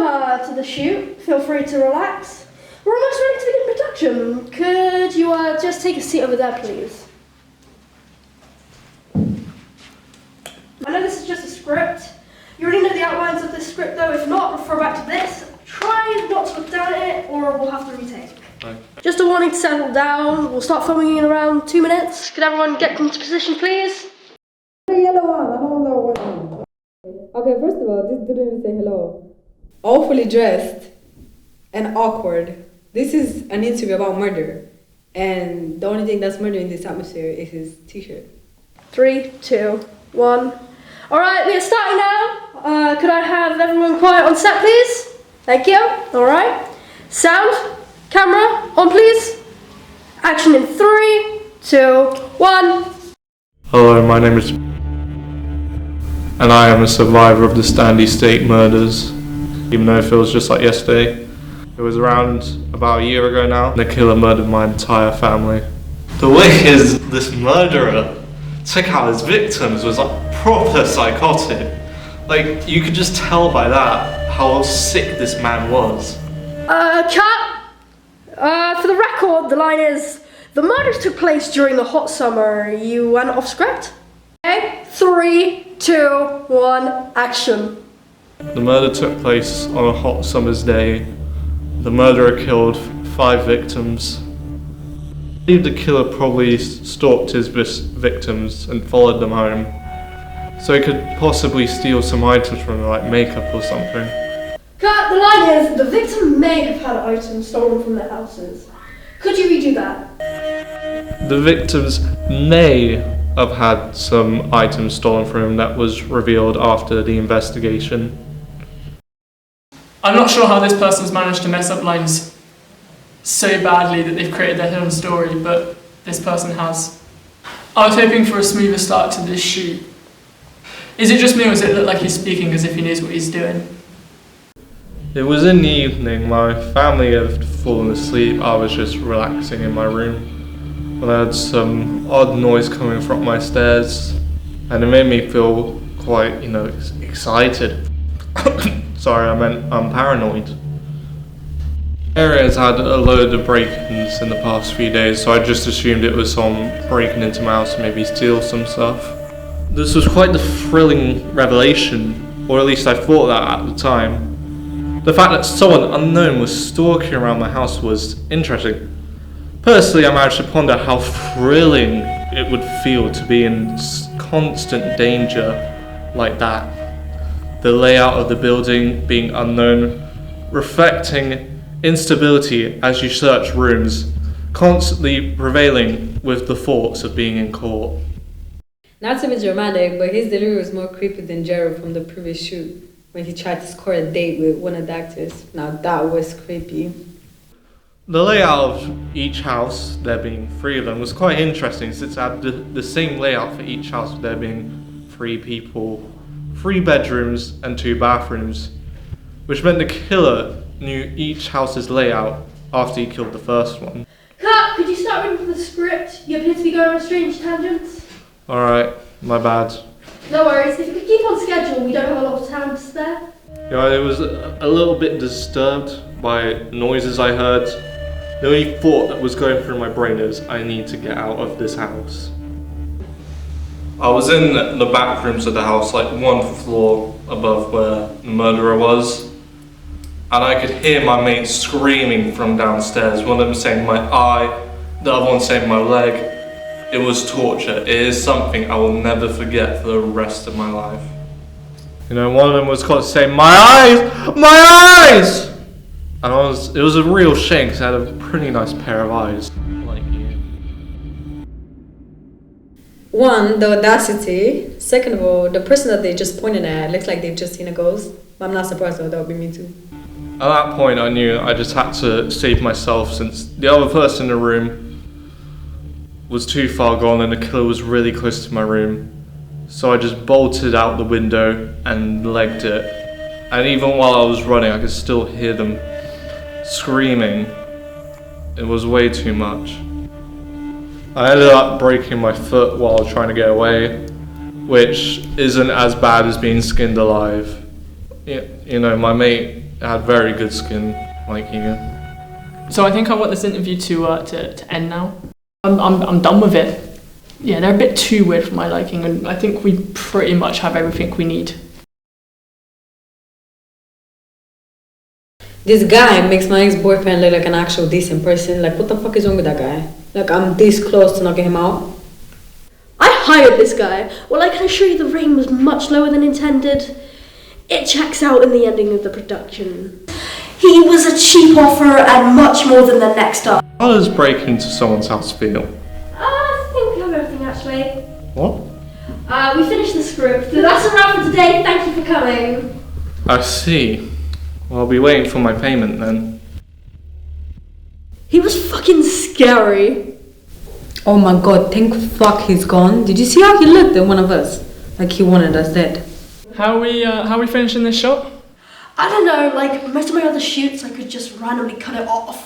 to the shoot. Feel free to relax. We're almost ready to begin production. Could you just take a seat over there, please? I know this is just a script. You already know the outlines of this script though. If not, refer back to this. Try not to look down at it or we'll have to retake. Okay. Just a warning to settle down. We'll start filming in around 2 minutes. Could everyone get into position, please? The yellow one, I don't know what one. Okay, first of all, this didn't even say hello. Awfully dressed and awkward. This is an interview about murder. And the only thing that's murder in this atmosphere is his t-shirt. 3, 2, 1. Alright, we are starting now. Could I have everyone quiet on set, please? Thank you. Alright. Sound, camera, on please. Action in 3, 2, 1. Hello, my name is and I am a survivor of the Standy State murders, even though it feels just like yesterday. It was around about a year ago now. The killer murdered my entire family. The way this murderer took out his victims was like proper psychotic. Like, you could just tell by that how sick this man was. Cut! For the record, the line is, the murders took place during the hot summer. You went off script? Okay, 3, 2, 1, action. The murder took place on a hot summer's day. The murderer killed 5 victims. I believe the killer probably stalked his victims and followed them home, so he could possibly steal some items from them, like makeup or something. Cut, the line is, the victim may have had items stolen from their houses. Could you redo that? The victims may have had some items stolen from him that was revealed after the investigation. I'm not sure how this person's managed to mess up lines so badly that they've created their own story, but this person has. I was hoping for a smoother start to this shoot. Is it just me or does it look like he's speaking as if he knows what he's doing? It was in the evening, my family had fallen asleep, I was just relaxing in my room. When I had some odd noise coming from my stairs, and it made me feel quite, excited. Sorry, I meant I'm paranoid. The area has had a load of break-ins in the past few days, so I just assumed it was someone breaking into my house to maybe steal some stuff. This was quite the thrilling revelation, or at least I thought that at the time. The fact that someone unknown was stalking around my house was interesting. Personally, I managed to ponder how thrilling it would feel to be in constant danger like that. The layout of the building being unknown, reflecting instability as you search rooms, constantly prevailing with the thoughts of being in court. Not to be dramatic, but his delivery was more creepy than Gerald from the previous shoot when he tried to score a date with one of the actors. Now that was creepy. The layout of each house, there being 3 of them, was quite interesting since it had the same layout for each house, there being 3 people, 3 bedrooms and 2 bathrooms, which meant the killer knew each house's layout after he killed the first one. Cut! Could you start reading the script? You appear to be going on strange tangents. Alright, my bad. No worries, if you could keep on schedule, we don't have a lot of time to spare. I was a little bit disturbed by noises I heard. The only thought that was going through my brain is, I need to get out of this house. I was in the back rooms of the house, like 1 floor above where the murderer was. And I could hear my mates screaming from downstairs, one of them saying my eye, the other one saying my leg. It was torture. It is something I will never forget for the rest of my life. One of them was saying, my eyes! My eyes! And it was a real shame because I had a pretty nice pair of eyes. Like you. 1, the audacity. Second of all, the person that they just pointed at looks like they've just seen a ghost. But I'm not surprised though, that would be me too. At that point I knew I just had to save myself since the other person in the room was too far gone and the killer was really close to my room. So I just bolted out the window and legged it. And even while I was running I could still hear them screaming. It was way too much. I ended up breaking my foot while trying to get away, which isn't as bad as being skinned alive. You know, my mate had very good skin, like you. So I think I want this interview to end now. I'm done with it. Yeah, they're a bit too weird for my liking, and I think we pretty much have everything we need. This guy makes my ex-boyfriend look like an actual decent person. Like, what the fuck is wrong with that guy? Like, I'm this close to knocking him out. I hired this guy. Well, I can assure you the rain was much lower than intended. It checks out in the ending of the production. He was a cheap offer and much more than the next up. How does breaking into someone's house feel? I think we have everything actually. What? We finished the script. That's a wrap for today. Thank you for coming. I see. Well, I'll be waiting for my payment then. He was fucking scary. Oh my god, thank fuck he's gone. Did you see how he looked at one of us? Like he wanted us dead. How are we finishing this shot? I don't know, like most of my other shoots I could just randomly cut it off.